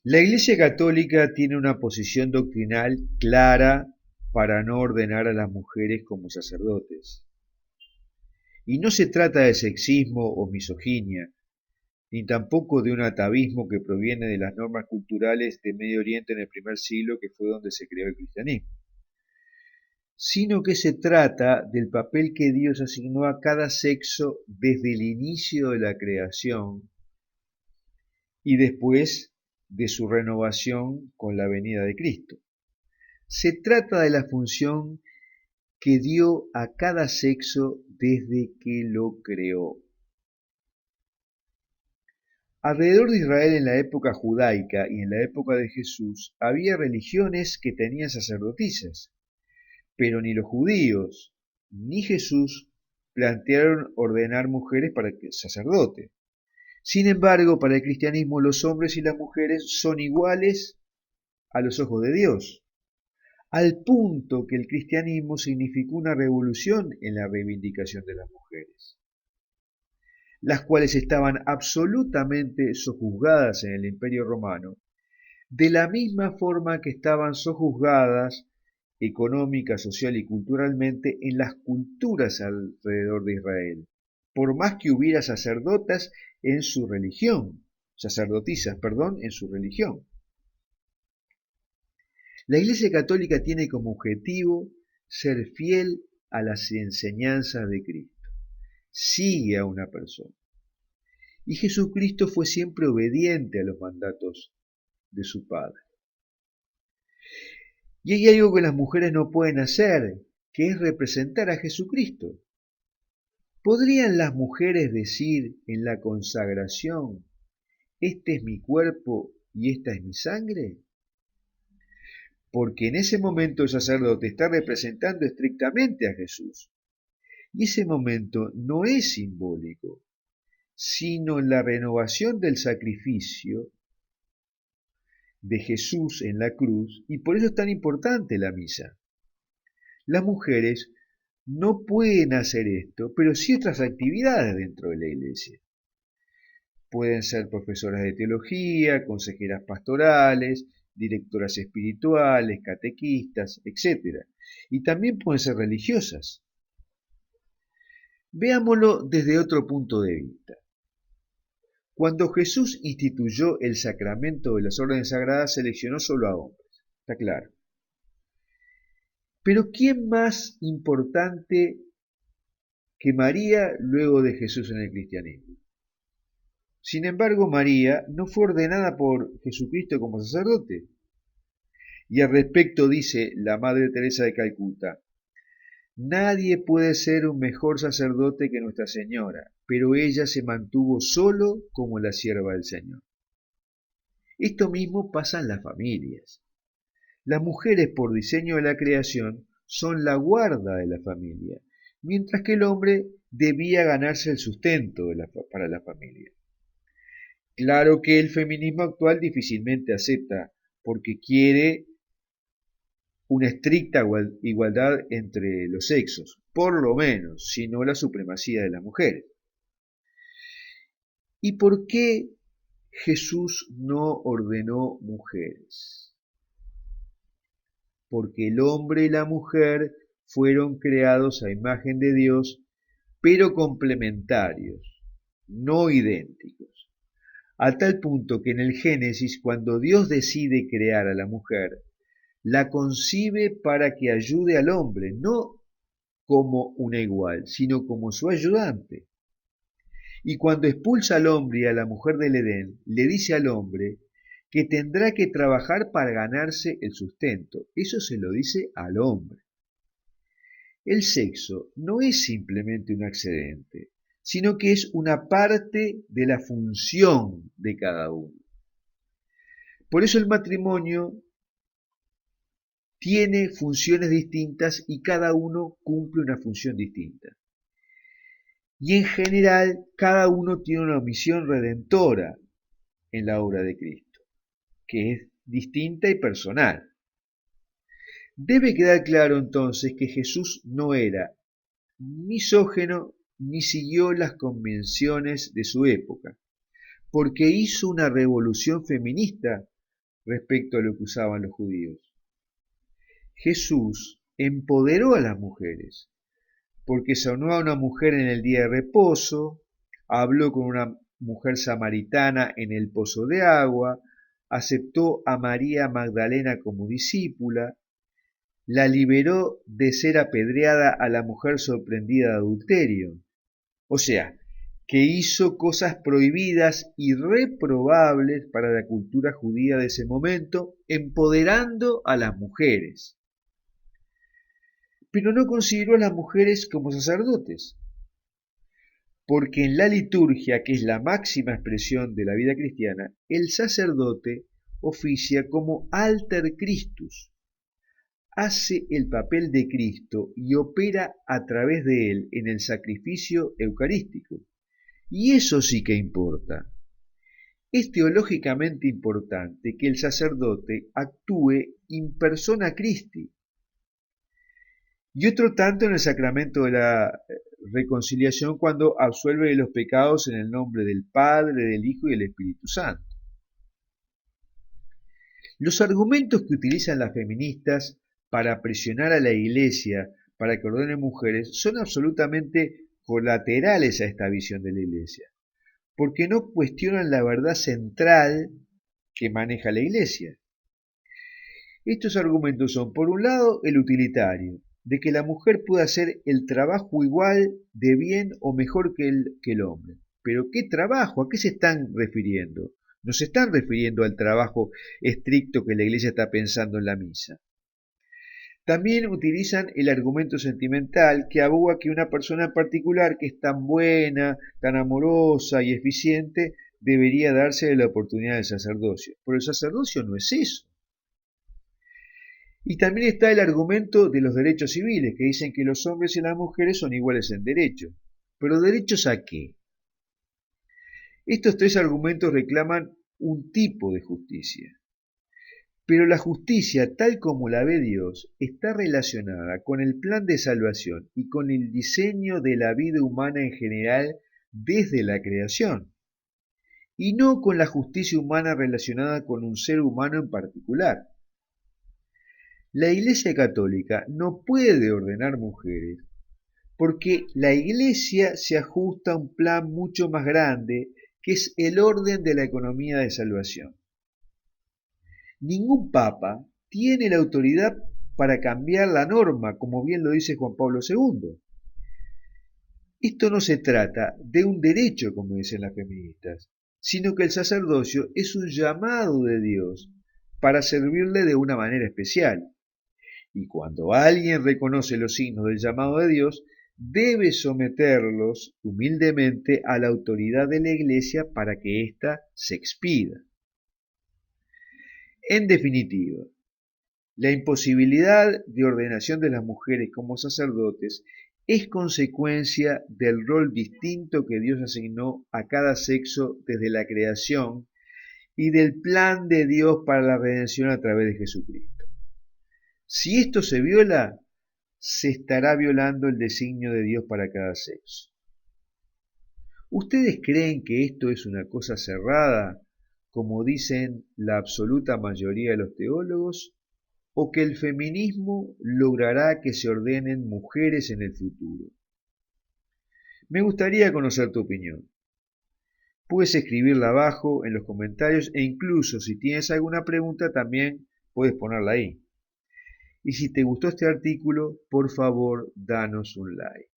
La Iglesia Católica tiene una posición doctrinal clara para no ordenar a las mujeres como sacerdotes. Y no se trata de sexismo o misoginia, ni tampoco de un atavismo que proviene de las normas culturales de Medio Oriente en el primer siglo, que fue donde se creó el cristianismo, sino que se trata del papel que Dios asignó a cada sexo desde el inicio de la creación y después de su renovación con la venida de Cristo. Se trata de la función que dio a cada sexo desde que lo creó. Alrededor de Israel en la época judaica y en la época de Jesús había religiones que tenían sacerdotisas, pero ni los judíos ni Jesús plantearon ordenar mujeres para que sacerdote. Sin embargo, para el cristianismo los hombres y las mujeres son iguales a los ojos de Dios, al punto que el cristianismo significó una revolución en la reivindicación de las mujeres, las cuales estaban absolutamente sojuzgadas en el Imperio Romano, de la misma forma que estaban sojuzgadas económica, social y culturalmente en las culturas alrededor de Israel, por más que hubiera sacerdotisas, en su religión. La Iglesia Católica tiene como objetivo ser fiel a las enseñanzas de Cristo. Sigue a una persona. Y Jesucristo fue siempre obediente a los mandatos de su Padre. Y hay algo que las mujeres no pueden hacer, que es representar a Jesucristo. ¿Podrían las mujeres decir en la consagración, este es mi cuerpo y esta es mi sangre? Porque en ese momento el sacerdote está representando estrictamente a Jesús. Y ese momento no es simbólico, sino la renovación del sacrificio de Jesús en la cruz, y por eso es tan importante la misa. Las mujeres no pueden hacer esto, pero sí otras actividades dentro de la iglesia. Pueden ser profesoras de teología, consejeras pastorales, directoras espirituales, catequistas, etc. Y también pueden ser religiosas. Veámoslo desde otro punto de vista. Cuando Jesús instituyó el sacramento de las órdenes sagradas, seleccionó solo a hombres, está claro. Pero ¿quién más importante que María luego de Jesús en el cristianismo? Sin embargo, María no fue ordenada por Jesucristo como sacerdote. Y al respecto dice la Madre Teresa de Calcuta, nadie puede ser un mejor sacerdote que Nuestra Señora, pero ella se mantuvo solo como la sierva del Señor. Esto mismo pasa en las familias. Las mujeres, por diseño de la creación, son la guarda de la familia, mientras que el hombre debía ganarse el sustento para la familia. Claro que el feminismo actual difícilmente acepta, porque quiere una estricta igualdad entre los sexos, por lo menos, si no la supremacía de las mujeres. ¿Y por qué Jesús no ordenó mujeres? Porque el hombre y la mujer fueron creados a imagen de Dios, pero complementarios, no idénticos. A tal punto que en el Génesis, cuando Dios decide crear a la mujer, la concibe para que ayude al hombre, no como una igual, sino como su ayudante. Y cuando expulsa al hombre y a la mujer del Edén, le dice al hombre que tendrá que trabajar para ganarse el sustento. Eso se lo dice al hombre. El sexo no es simplemente un accidente, sino que es una parte de la función de cada uno. Por eso el matrimonio tiene funciones distintas y cada uno cumple una función distinta. Y en general, cada uno tiene una misión redentora en la obra de Cristo, que es distinta y personal. Debe quedar claro entonces que Jesús no era misógino ni siguió las convenciones de su época, porque hizo una revolución feminista respecto a lo que usaban los judíos. Jesús empoderó a las mujeres, porque sanó a una mujer en el día de reposo, habló con una mujer samaritana en el pozo de agua, aceptó a María Magdalena como discípula, la liberó de ser apedreada a la mujer sorprendida de adulterio. O sea, que hizo cosas prohibidas y reprobables para la cultura judía de ese momento, empoderando a las mujeres. Pero no consideró a las mujeres como sacerdotes, porque en la liturgia, que es la máxima expresión de la vida cristiana, el sacerdote oficia como alter Christus, hace el papel de Cristo y opera a través de él en el sacrificio eucarístico. Y eso sí que importa. Es teológicamente importante que el sacerdote actúe in persona Christi. Y otro tanto en el sacramento de la reconciliación cuando absuelve de los pecados en el nombre del Padre, del Hijo y del Espíritu Santo. Los argumentos que utilizan las feministas para presionar a la Iglesia para que ordene mujeres son absolutamente colaterales a esta visión de la Iglesia, porque no cuestionan la verdad central que maneja la Iglesia. Estos argumentos son, por un lado, el utilitario, de que la mujer puede hacer el trabajo igual de bien o mejor que el hombre. Pero ¿qué trabajo? ¿A qué se están refiriendo? No se están refiriendo al trabajo estricto que la Iglesia está pensando en la misa. También utilizan el argumento sentimental que aboga que una persona en particular que es tan buena, tan amorosa y eficiente debería darse la oportunidad del sacerdocio. Pero el sacerdocio no es eso. Y también está el argumento de los derechos civiles, que dicen que los hombres y las mujeres son iguales en derecho. ¿Pero derechos a qué? Estos tres argumentos reclaman un tipo de justicia. Pero la justicia, tal como la ve Dios, está relacionada con el plan de salvación y con el diseño de la vida humana en general desde la creación, y no con la justicia humana relacionada con un ser humano en particular. La Iglesia Católica no puede ordenar mujeres porque la Iglesia se ajusta a un plan mucho más grande que es el orden de la economía de salvación. Ningún papa tiene la autoridad para cambiar la norma, como bien lo dice Juan Pablo II. Esto no se trata de un derecho, como dicen las feministas, sino que el sacerdocio es un llamado de Dios para servirle de una manera especial. Y cuando alguien reconoce los signos del llamado de Dios, debe someterlos humildemente a la autoridad de la Iglesia para que ésta se expida. En definitiva, la imposibilidad de ordenación de las mujeres como sacerdotes es consecuencia del rol distinto que Dios asignó a cada sexo desde la creación y del plan de Dios para la redención a través de Jesucristo. Si esto se viola, se estará violando el designio de Dios para cada sexo. ¿Ustedes creen que esto es una cosa cerrada, como dicen la absoluta mayoría de los teólogos, o que el feminismo logrará que se ordenen mujeres en el futuro? Me gustaría conocer tu opinión. Puedes escribirla abajo en los comentarios e incluso si tienes alguna pregunta también puedes ponerla ahí. Y si te gustó este artículo, por favor, danos un like.